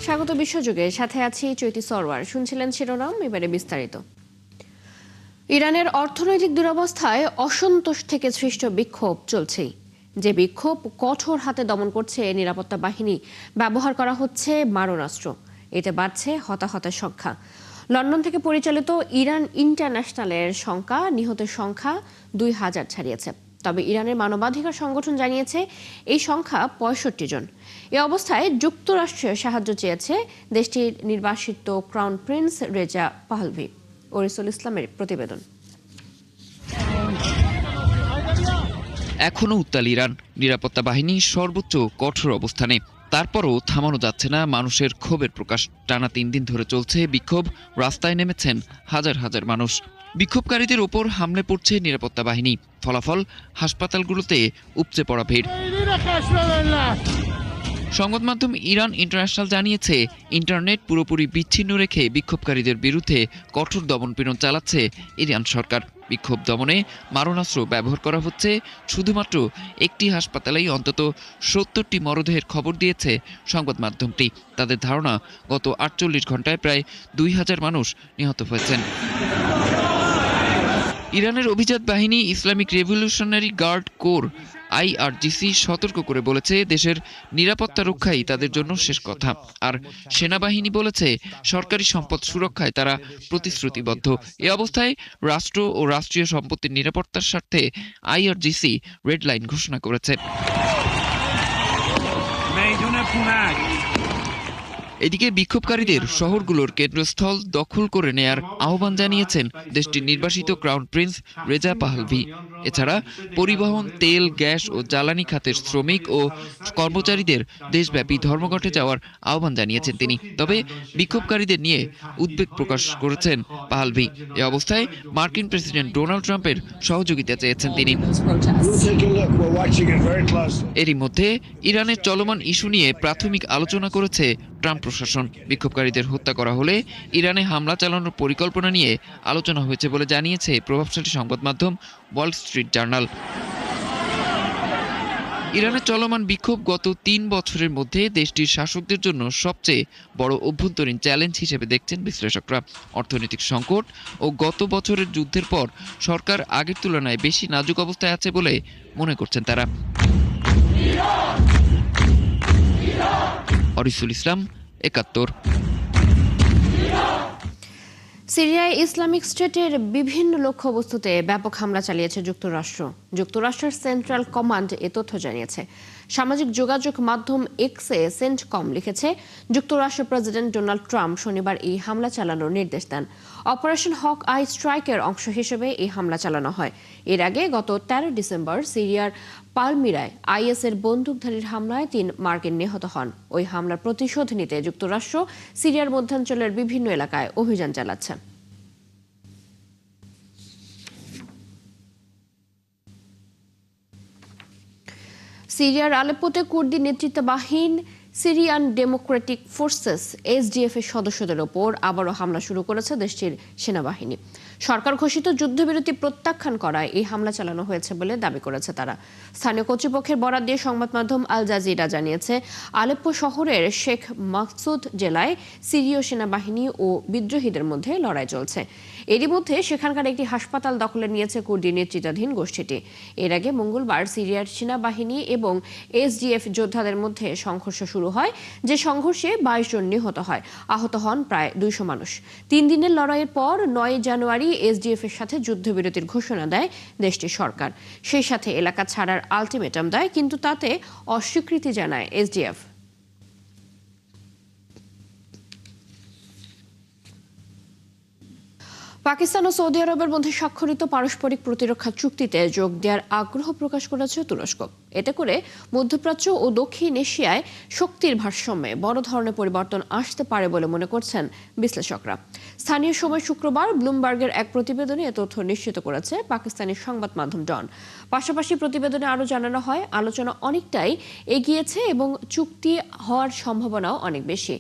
স্বাগত বিশ্বযুগে, সাথে আছি চৈতি সরওয়ার। শুনছিলেন শিরোনাম, এবারে বিস্তারিত। ইরানের অর্থনৈতিক দুরবস্থায় অসন্তোষ থেকে সৃষ্ট বিক্ষোভ চলছেই। যে বিক্ষোভ কঠোর হাতে দমন করছে নিরাপত্তা বাহিনী, ব্যবহার করা হচ্ছে মারণাস্ত্র। এতে বাড়ছে হতাহতের সংখ্যা। লন্ডন থেকে পরিচালিত ইরান ইন্টারন্যাশনালের সংখ্যা, নিহতের সংখ্যা 2000 ছাড়িয়েছে। তবে ইরানের মানবাধিকার সংগঠন জানিয়েছে এই সংখ্যা 65 জন। এ অবস্থায় যুক্তরাষ্ট্রের সাহায্য চেয়েছে দেশটির নির্বাসিত ক্রাউন প্রিন্স রেজা পাহলভি। ওরিসুল ইসলামের প্রতিবেদন। এখনো উত্তাল ইরান, নিরাপত্তা বাহিনী সর্বোচ্চ কঠোর অবস্থানে। তারপরও থামানো যাচ্ছে না মানুষের ক্ষোভের প্রকাশ। টানা 3 দিন ধরে চলছে বিক্ষোভ, রাস্তায় নেমেছেন হাজার হাজার মানুষ। বিক্ষোভকারীদের ওপর হামলে পড়ছে নিরাপত্তা বাহিনী। ফলাফল, হাসপাতালগুলোতে উপচে পড়া ভিড়। সংবাদ মাধ্যম ইরান ইন্টারন্যাশনাল জানিয়েছে, ইন্টারনেট পুরোপুরি বিচ্ছিন্ন রেখে বিক্ষোভকারীদের বিরুদ্ধে কঠোর দমনপীড়ন চালাচ্ছে ইরান সরকার। বিক্ষোভ দমনে মারণাস্ত্র ব্যবহার করা হচ্ছে। শুধুমাত্র একটি হাসপাতালেই অন্তত 70টি মরদেহের খবর দিয়েছে সংবাদ মাধ্যমটি। তাদের ধারণা, গত 48 ঘন্টায় প্রায় 2000 মানুষ নিহত হয়েছেন। ইরানের অভিজাত বাহিনী Islamic revolutionary guard corps IRGC সতর্ক করে বলেছে, দেশের নিরাপত্তা রক্ষাই তাদের জন্য শেষ কথা। আর সেনাবাহিনী বলেছে, সরকারি সম্পদ সুরক্ষায় তারা প্রতিশ্রুতিবদ্ধ। এ অবস্থায় রাষ্ট্র ও রাষ্ট্রীয় সম্পত্তির নিরাপত্তার স্বার্থে IRGC রেড লাইন ঘোষণা করেছে। এদিকে বিক্ষোভকারীদের শহরগুলোর কেন্দ্রস্থল দখল করে নেয়ার আহ্বান জানিয়েছেন দেশটির নির্বাসিত ক্রাউন প্রিন্স রেজা পাহলভি। এছাড়া পরিবহন, তেল, গ্যাস ও জ্বালানি খাতের শ্রমিক ও কর্মচারীদের দেশব্যাপী ধর্মঘটে যাওয়ার আহ্বান জানিয়েছেন তিনি। তবে বিক্ষোভকারীদের নিয়ে উদ্বেগ প্রকাশ করেছেন পাহলভি। এ অবস্থায় মার্কিন প্রেসিডেন্ট ডোনাল্ড ট্রাম্পের সহযোগিতা চেয়েছেন তিনি। এরই মধ্যে ইরানের চলমান ইস্যু নিয়ে প্রাথমিক আলোচনা করেছে ট্রাম্প প্রশাসন। বিক্ষোভকারীদের হত্যা করা হলে ইরানে হামলা চালানোর পরিকল্পনা নিয়ে আলোচনা হয়েছে বলে জানিয়েছে প্রভাবশালী সংবাদ মাধ্যম ওয়াল স্ট্রিট জার্নাল। ইরানের চলমান বিক্ষোভ গত 3 বছরের মধ্যে দেশটির শাসকদের জন্য সবচেয়ে বড় অভ্যন্তরীণ চ্যালেঞ্জ হিসেবে দেখছেন বিশ্লেষকরা। অর্থনৈতিক সংকট ও গত বছরের যুদ্ধের পর সরকার আগের তুলনায় বেশি নাজুক অবস্থায় আছে বলে মনে করছেন তারা। ওরিসুল ইসলাম, 71। সিরিয়ায় ইসলামিক স্টেটের বিভিন্ন লক্ষ্যবস্তুতে ব্যাপক হামলা চালিয়েছে যুক্তরাষ্ট্র। যুক্তরাষ্ট্রের সেন্ট্রাল কমান্ড এ তথ্য জানিয়েছে। সামাজিক যোগাযোগ মাধ্যম এক্সে সেন্টকম লিখেছে, যুক্তরাষ্ট্রের প্রেসিডেন্ট ডোনাল্ড ট্রাম্প শনিবার এই হামলা চালানোর নির্দেশ দেন। অপারেশন হক আই স্ট্রাইকের অংশ হিসেবে এই হামলা চালানো হয়। এর আগে গত 13 ডিসেম্বর সিরিয়ার পালমিরায় IS-এর বন্দুকধারীর হামলায় 3 মার্কিন নিহত হন। ওই হামলার প্রতিশোধ নিতে যুক্তরাষ্ট্র সিরিয়ার মধ্যাঞ্চলের বিভিন্ন এলাকায় অভিযান চালাচ্ছে। সিরিয়ার আলেপ্পোতে কুর্দি নেতৃত্বাধীন সিরিয়ান ডেমোক্রেটিক ফোর্সেস SDF এর সদস্যদের ওপর আবারও হামলা শুরু করেছে দেশটির সেনাবাহিনী। সরকার ঘোষিত যুদ্ধবিরতি প্রত্যাখ্যান করায় এই হামলা চালানো হয়েছে বলে দাবি করেছে তারা। স্থানীয় কর্তৃপক্ষের বরাত দিয়ে সংবাদ মাধ্যম আল জাজিরা জানিয়েছে, আলেপ্পো শহরের শেখ মাকসুদ জেলায় সিরীয় সেনাবাহিনী ও বিদ্রোহীদের মধ্যে লড়াই চলছে। এরই মধ্যে সেখানকার একটি হাসপাতাল দখলে নিয়েছে কুর্দি নেতৃত্বাধীন গোষ্ঠীটি। এর আগে মঙ্গলবার সিরিয়ার সেনাবাহিনী এবং SDF যোদ্ধাদের মধ্যে সংঘর্ষ শুরু হয়, যে সংঘর্ষে 22 জন নিহত হয়। আহত হন প্রায় 200 মানুষ। 3 দিনের লড়াইয়ের পর 9 জানুয়ারি SDF এর সাথে যুদ্ধবিরতির ঘোষণা দেয় দেশটির সরকার। সেই সাথে এলাকা ছাড়ার আলটিমেটাম দেয়, কিন্তু তাতে অস্বীকৃতি জানায় SDF। পাকিস্তান ও সৌদি আরবের মধ্যে স্বাক্ষরিত পারস্পরিক প্রতিরক্ষা চুক্তিতে যোগ দেওয়ার আগ্রহ প্রকাশ করেছে তুরস্ক। এতে করে মধ্যপ্রাচ্য ও দক্ষিণ এশিয়ায় শক্তির ভারসাম্যে বড় ধরনের পরিবর্তন আসতে পারে বলে মনে করছেন বিশ্লেষকরা। স্থানীয় সময় শুক্রবার ব্লুমবার্গের এক প্রতিবেদনে এ তথ্য নিশ্চিত করেছে পাকিস্তানি সংবাদ মাধ্যম ডন। পাশাপাশি প্রতিবেদনে আরও জানানো হয়, আলোচনা অনেকটাই এগিয়েছে এবং চুক্তি হওয়ার সম্ভাবনাও অনেক বেশি।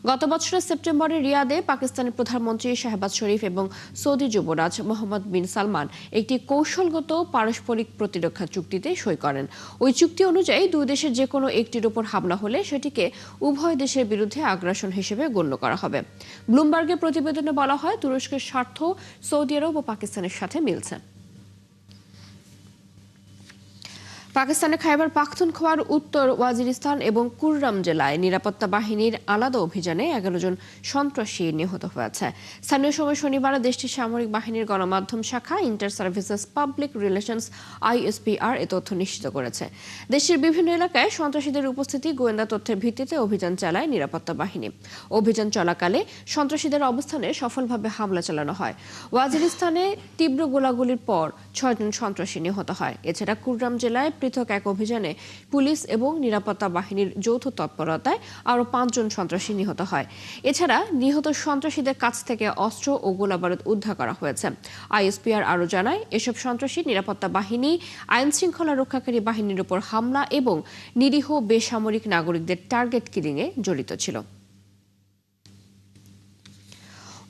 গত বছরের সেপ্টেম্বরে রিয়াদে পাকিস্তানের প্রধানমন্ত্রী শাহবাজ শরীফ এবং সৌদি যুবরাজ মোহাম্মদ বিন সালমান একটি কৌশলগত পারস্পরিক প্রতিরক্ষা চুক্তিতে সই করেন। ওই ওই চুক্তি অনুযায়ী দুই দেশের যে কোনো একটির উপর হামলা হলে সেটিকে উভয় দেশের বিরুদ্ধে আগ্রাসন হিসেবে গণ্য করা হবে। ব্লুমবার্গের প্রতিবেদনে বলা হয়, তুরস্কের স্বার্থ সৌদি আরব ও পাকিস্তানের সাথে মিলছে। পাকিস্তানের খাইবার পাখতুনখোয়ার উত্তর ওয়াজিরিস্তান এবং কুররাম জেলায় নিরাপত্তা বাহিনীর আলাদা অভিযানে 11 জন সন্ত্রাসী নিহত হয়েছে। স্থানীয় সময় শনিবার দেশটির সামরিক বাহিনীর গণমাধ্যম শাখা inter services public relations ISPR এ তথ্য নিশ্চিত করেছে। দেশের বিভিন্ন এলাকায় সন্ত্রাসীদের উপস্থিতি গোয়েন্দা তথ্যের ভিত্তিতে অভিযান চালায় নিরাপত্তা বাহিনী। অভিযান চলাকালে সন্ত্রাসীদের অবস্থানে সফলভাবে হামলা চালানো হয়। ওয়াজিরিস্তানে তীব্র গোলাগুলির পর 6 জন সন্ত্রাসী নিহত হয়। এছাড়া কুররাম জেলায় পৃথক এক অভিযানে পুলিশ এবং নিরাপত্তা বাহিনীর যৌথ তৎপরতায় আরও 5 জন সন্ত্রাসী নিহত হয়। এছাড়া নিহত সন্ত্রাসীদের কাছ থেকে অস্ত্র ও গোলাবারুদ উদ্ধার করা হয়েছে। ISPR আরও জানায়, এসব সন্ত্রাসী নিরাপত্তা বাহিনী, আইন শৃঙ্খলা রক্ষাকারী বাহিনীর উপর হামলা এবং নিরীহ বেসামরিক নাগরিকদের টার্গেট কিলিংয়ে জড়িত ছিল।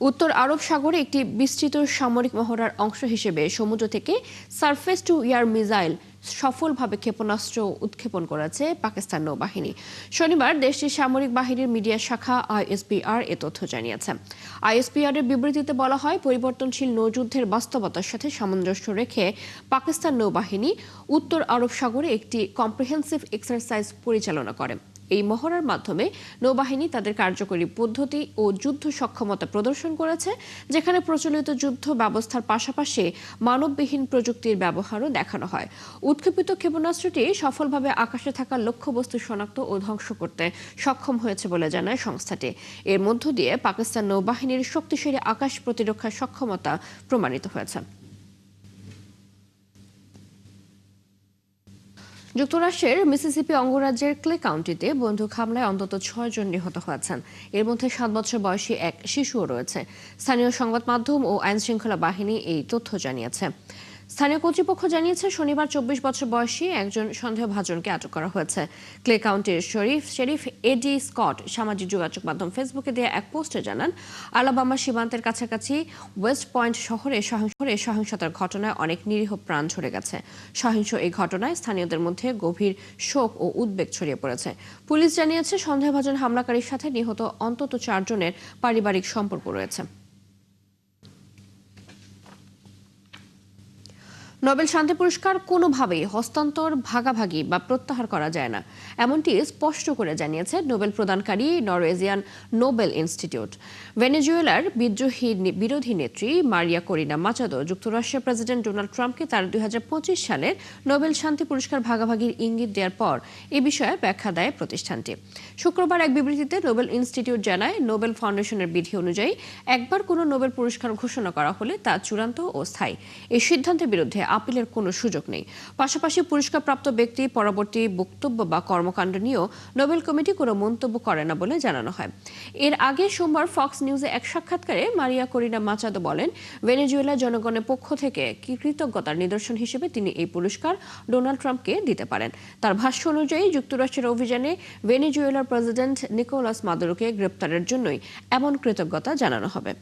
উত্তর আরব সাগরে একটি বিস্তৃত সামরিক মহড়ার অংশ হিসেবে সমুদ্র থেকে সারফেস টু এয়ার মিসাইল সফলভাবে ক্ষেপণাস্ত্র উৎক্ষেপণ করেছে পাকিস্তান নৌবাহিনী। শনিবার দেশটির সামরিক বাহিনীর মিডিয়া শাখা ISPR এ তথ্য জানিয়েছে। ISPR এর বিবৃতিতে বলা হয়, পরিবর্তনশীল নৌযুদ্ধের বাস্তবতার সাথে সামঞ্জস্য রেখে পাকিস্তান নৌবাহিনী উত্তর আরব সাগরে একটি কম্প্রিহেন্সিভ এক্সারসাইজ পরিচালনা করে। এই মহড়ার মাধ্যমে নৌবাহিনী তাদের কার্যকরী পদ্ধতি ও যুদ্ধ সক্ষমতা প্রদর্শন করেছে, যেখানে প্রচলিত যুদ্ধ ব্যবস্থার পাশাপাশি মানববিহীন প্রযুক্তির ব্যবহারও দেখানো হয়। উৎক্ষেপিত ক্ষেপণাস্ত্রটি সফলভাবে আকাশে থাকা লক্ষ্যবস্তু শনাক্ত ও ধ্বংস করতে সক্ষম হয়েছে বলে জানায় সংস্থাটি। এর মধ্য দিয়ে পাকিস্তান নৌবাহিনীর শক্তিশালী আকাশ প্রতিরক্ষার সক্ষমতা প্রমাণিত হয়েছে। যুক্তরাষ্ট্রের মিসিসিপি অঙ্গরাজ্যের ক্লে কাউন্টিতে বন্দুক হামলায় অন্তত 6 জন নিহত হয়েছেন। এর মধ্যে 7 বছর বয়সী এক শিশুও রয়েছে। স্থানীয় সংবাদ মাধ্যম ও আইন শৃঙ্খলা বাহিনী এই তথ্য জানিয়েছে। স্থানীয় কর্তৃপক্ষ জানিয়েছে, শনিবার 24 বছর বয়সী একজন সন্দেহভাজনকে আটক করা হয়েছে। ক্লে কাউন্টির শেরিফ এডি স্কট সামাজিক যোগাযোগ মাধ্যম ফেসবুকে দেয়া এক পোস্টে জানান, আলাবামা সীমান্তের কাছাকাছি ওয়েস্ট পয়েন্ট শহরে সহিংসতার ঘটনায় অনেক নিরীহ প্রাণ ঝরে গেছে। সহিংস এই ঘটনায় স্থানীয়দের মধ্যে গভীর শোক ও উদ্বেগ ছড়িয়ে পড়েছে। পুলিশ জানিয়েছে, সন্দেহভাজন হামলাকারীর সাথে নিহত অন্তত 4 জনের পারিবারিক সম্পর্ক রয়েছে। নোবেল শান্তি পুরস্কার কোনোভাবেই হস্তান্তর, ভাগাভাগি বা প্রত্যাহার করা যায় না, এমনটি স্পষ্ট করে জানিয়েছে নোবেল প্রদানকারী নরওয়েজিয়ান নোবেল ইনস্টিটিউট। ভেনেজুয়েলার বিরোধী নেত্রী মারিয়া করিনা মাচাদো যুক্তরাষ্ট্রের প্রেসিডেন্ট ডোনাল্ড ট্রাম্পকে তার 2025 সালের নোবেল শান্তি পুরস্কার ভাগাভাগির ইঙ্গিত দেওয়ার পর এ বিষয়ে ব্যাখ্যা দেয় প্রতিষ্ঠানটি। শুক্রবার এক বিবৃতিতে নোবেল ইনস্টিটিউট জানায়, নোবেল ফাউন্ডেশনের বিধি অনুযায়ী একবার কোনো নোবেল পুরস্কার ঘোষণা করা হলে তা চূড়ান্ত ও স্থায়ী। এই সিদ্ধান্তের বিরুদ্ধে আপিলের কোনো সুযোগ নেই। পাশাপাশি পুরস্কারপ্রাপ্ত ব্যক্তি পরবর্তী বক্তব্য বা কর্মকাণ্ড নিয়েও নোবেল কমিটি কোনো মন্তব্য করে না বলে জানানো হয়। এর আগে সোমবার ফক্স নিউজে এক সাক্ষাৎকারে মারিয়া করিনা মাচাদো বলেন, ভেনেজুয়েলা জনগণের পক্ষ থেকে কৃতজ্ঞতার নিদর্শন হিসেবে তিনি এই পুরস্কার ডোনাল্ড ট্রাম্পকে দিতে পারেন। তার ভাষ্য অনুযায়ী, যুক্তরাষ্ট্রের অভিযানে ভেনেজুয়েলার প্রেসিডেন্ট নিকোলাস মাদুরোকে গ্রেপ্তারের জন্যই এমন কৃতজ্ঞতা জানানো হবে।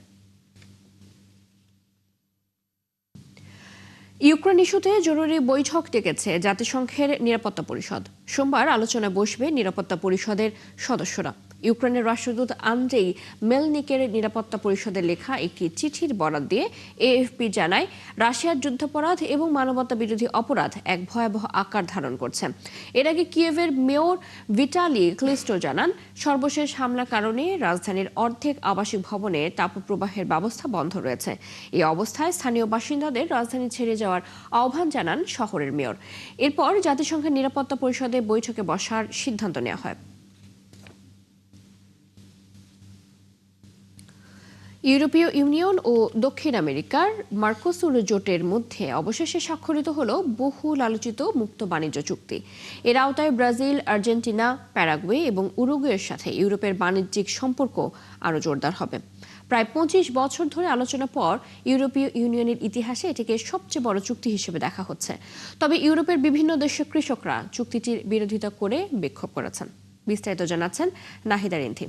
ইউক্রেন ইস্যুতে জরুরি বৈঠক ডেকেছে জাতিসংঘের নিরাপত্তা পরিষদ। সোমবার আলোচনায় বসবে নিরাপত্তা পরিষদের সদস্যরা। ইউক্রেনের রাষ্ট্রদূত আন্দ্রেই মেলনিকের নিরাপত্তা পরিষদের লেখা একটি চিঠির বরাত দিয়ে AFP জানায়, রাশিয়ার যুদ্ধাপরাধ এবং মানবতা বিরোধী অপরাধ এক ভয়াবহ আকার ধারণ করছে। এর আগে কিয়েভের মেয়র ভিটালি ক্লিস্টো জানান, সর্বশেষ হামলার কারণে রাজধানীর অর্ধেক আবাসিক ভবনে তাপপ্রবাহের ব্যবস্থা বন্ধ রয়েছে। এই অবস্থায় স্থানীয় বাসিন্দাদের রাজধানী ছেড়ে যাওয়ার আহ্বান জানান শহরের মেয়র। এরপর জাতিসংঘের নিরাপত্তা পরিষদে বৈঠকে বসার সিদ্ধান্ত নেওয়া হয়। ইউরোপীয় ইউনিয়ন ও দক্ষিণ আমেরিকার মার্কোসুর জোটের মধ্যে অবশেষে স্বাক্ষরিত হল বহুল আলোচিত মুক্ত বাণিজ্য চুক্তি। এর আওতায় ব্রাজিল, আর্জেন্টিনা, প্যারাগুয়ে এবং উরুগুয়ের সাথে ইউরোপের বাণিজ্যিক সম্পর্ক আরও জোরদার হবে। প্রায় 25 বছর ধরে আলোচনার পর ইউরোপীয় ইউনিয়নের ইতিহাসে এটিকে সবচেয়ে বড় চুক্তি হিসেবে দেখা হচ্ছে। তবে ইউরোপের বিভিন্ন দেশের কৃষকরা চুক্তিটির বিরোধিতা করে বিক্ষোভ করেছেন। বিস্তারিত জানাচ্ছেন নাহিদা রিন্থি।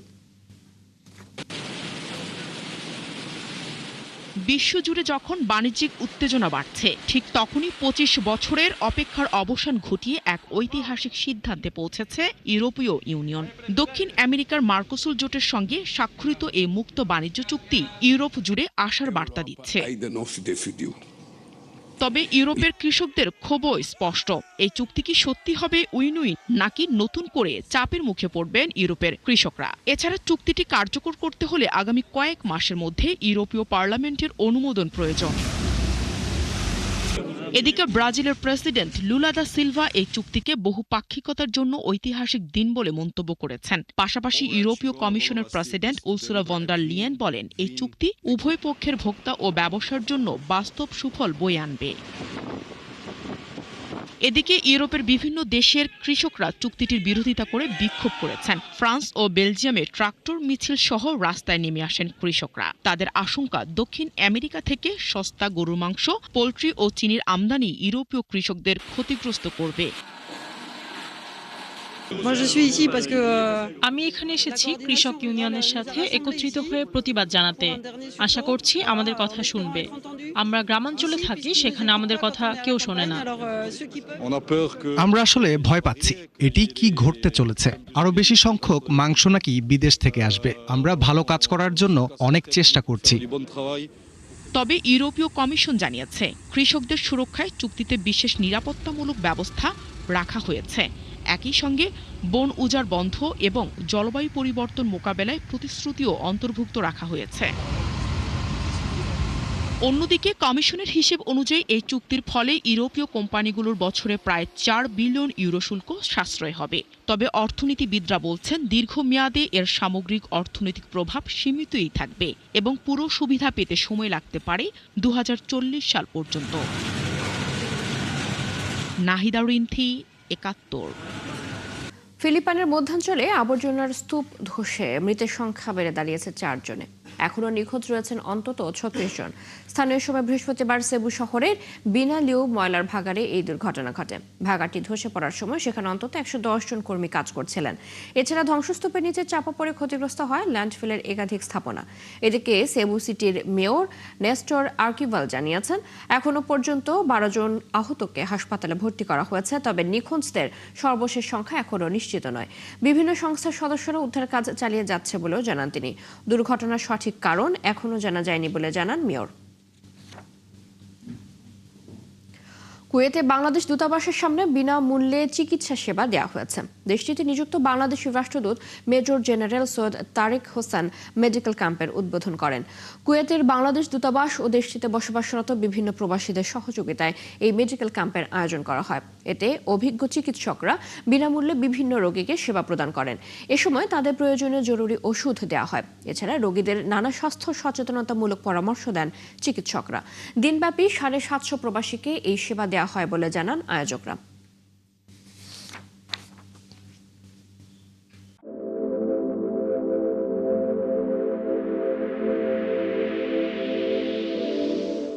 বিশ্বজুড়ে যখন বাণিজ্যিক উত্তেজনা বাড়ছে, ঠিক তখনই 25 বছরের অপেক্ষার অবসান ঘটিয়ে এক ঐতিহাসিক সিদ্ধান্তে পৌঁছেছে ইউরোপীয় ইউনিয়ন। দক্ষিণ আমেরিকার মার্কোসুল জোটের সঙ্গে স্বাক্ষরিত এই মুক্ত বাণিজ্য চুক্তি ইউরোপ জুড়ে আশার বার্তা দিচ্ছে। তবে ইউরোপের কৃষকদের ক্ষোভও স্পষ্ট। এই চুক্তি কি সত্যি হবে উইন উইন, নাকি নতুন করে চাপের মুখে পড়বেন ইউরোপের কৃষকরা? এছাড়া চুক্তিটি কার্যকর করতে হলে আগামী কয়েক মাসের মধ্যে ইউরোপীয় পার্লামেন্টের অনুমোদন প্রয়োজন। এদিকে ব্রাজিলের প্রেসিডেন্ট লুলা দা সিলভা এই চুক্তিকে বহুপাক্ষিকতার জন্য ঐতিহাসিক দিন বলে মন্তব্য করেছেন। পাশাপাশি ইউরোপীয় কমিশনের president Ursula von der Leyen বলেন, এই চুক্তি উভয় পক্ষের ভোক্তা ও ব্যবসার জন্য বাস্তব সুফল বয়ে আনবে। এদিকে ইউরোপের বিভিন্ন দেশের কৃষকরা চুক্তিটির বিরোধিতা করে বিক্ষোভ করেছেন। ফ্রান্স ও বেলজিয়ামে ট্রাক্টর মিছিল সহ রাস্তায় নেমে আসেন কৃষকরা। তাদের আশঙ্কা, দক্ষিণ আমেরিকা থেকে সস্তা গরুর মাংস, পোল্ট্রি ও চিনির আমদানি ইউরোপীয় কৃষকদের ক্ষতিগ্রস্ত করবে। আমি এখানে এসেছি কৃষক ইউনিয়নের সাথে একত্রিত হয়ে প্রতিবাদ জানাতে। আশা করছি আমাদের কথা শুনবে। আমরা গ্রামাঞ্চলে থাকি, সেখানে আমাদের কথা কেউ শোনে না। আমরা আসলে ভয় পাচ্ছি, এটি কি ঘটতে চলেছে। আরো বেশি সংখ্যক মাংস নাকি বিদেশ থেকে আসবে। আমরা ভালো কাজ করার জন্য অনেক চেষ্টা করছি। তবে ইউরোপীয় কমিশন জানিয়েছে, কৃষকদের সুরক্ষায় চুক্তিতে বিশেষ নিরাপত্তামূলক ব্যবস্থা রাখা হয়েছে। একই সঙ্গে বন উজাড় বন্ধ এবং জলবায়ু পরিবর্তন মোকাবেলায় প্রতিশ্রুতিও অন্তর্ভুক্ত রাখা হয়েছে। অন্যদিকে কমিশনের হিসেব অনুযায়ী এই চুক্তির ফলে ইউরোপীয় কোম্পানিগুলোর বছরে প্রায় 4 বিলিয়ন ইউরো শুল্ক সাশ্রয় হবে। তবে অর্থনীতিবিদরা বলছেন, দীর্ঘমেয়াদে এর সামগ্রিক অর্থনৈতিক প্রভাব সীমিতই থাকবে এবং পুরো সুবিধা পেতে সময় লাগতে পারে 2040 সাল পর্যন্ত। নাহিদা রিন্থি, 71। ফিলিপাইনের মধ্যাঞ্চলে আবর্জনার স্তূপ ধসে মৃতের সংখ্যা বেড়ে দাঁড়িয়েছে 4 জনে। এখনও নিখোঁজ রয়েছেন অন্তত 36 জন। স্থানীয় সময় বৃহস্পতিবার সেবু শহরের বিনালিউ ময়লার ভাগাড়ে এই দুর্ঘটনা ঘটে। ভাগাড়টি ধসে পড়ার সময় সেখানে অন্তত 110 জন কর্মী কাজ করছিলেন। এছাড়া ধ্বংসস্তূপের নিচে চাপা পড়ে ক্ষতিগ্রস্ত হয় ল্যান্ডফিলের একাধিক স্থাপনা। এদিকে সেবু সিটির মেয়র নেস্টর আর্কিভাল জানিয়েছেন, এখনো পর্যন্ত 12 জন আহতকে হাসপাতালে ভর্তি করা হয়েছে। তবে নিখোঁজদের সর্বশেষ সংখ্যা এখনো নিশ্চিত নয়। বিভিন্ন সংস্থার সদস্যরা উদ্ধার কাজ চালিয়ে যাচ্ছে বলেও জানান তিনি। দুর্ঘটনার সঠিক কারণ এখনো জানা যায়নি বলে জানান মেয়র। কুয়েতে বাংলাদেশ দূতাবাসের সামনে বিনামূল্যে চিকিৎসা সেবা দেওয়া হয়েছে। দেশটিতে নিযুক্ত বাংলাদেশের রাষ্ট্রদূত major general Syed Tarek Hossain medical ক্যাম্পের উদ্বোধন করেন। কুয়েতের বাংলাদেশ দূতাবাস ও দেশটিতে বসবাসরত বিভিন্ন প্রবাসীদের সহযোগিতায় এই মেডিকেল ক্যাম্পের আয়োজন করা হয়। এতে অভিজ্ঞ চিকিৎসকরা বিনামূল্যে বিভিন্ন রোগীকে সেবা প্রদান করেন। এ সময় তাদের প্রয়োজনীয় জরুরি ওষুধ দেওয়া হয়। এছাড়া রোগীদের নানা স্বাস্থ্য সচেতনতামূলক পরামর্শ দেন চিকিৎসকরা। দিনব্যাপী 750 প্রবাসীকে এই সেবা দেওয়া হয় বলে জানান আয়োজকরা।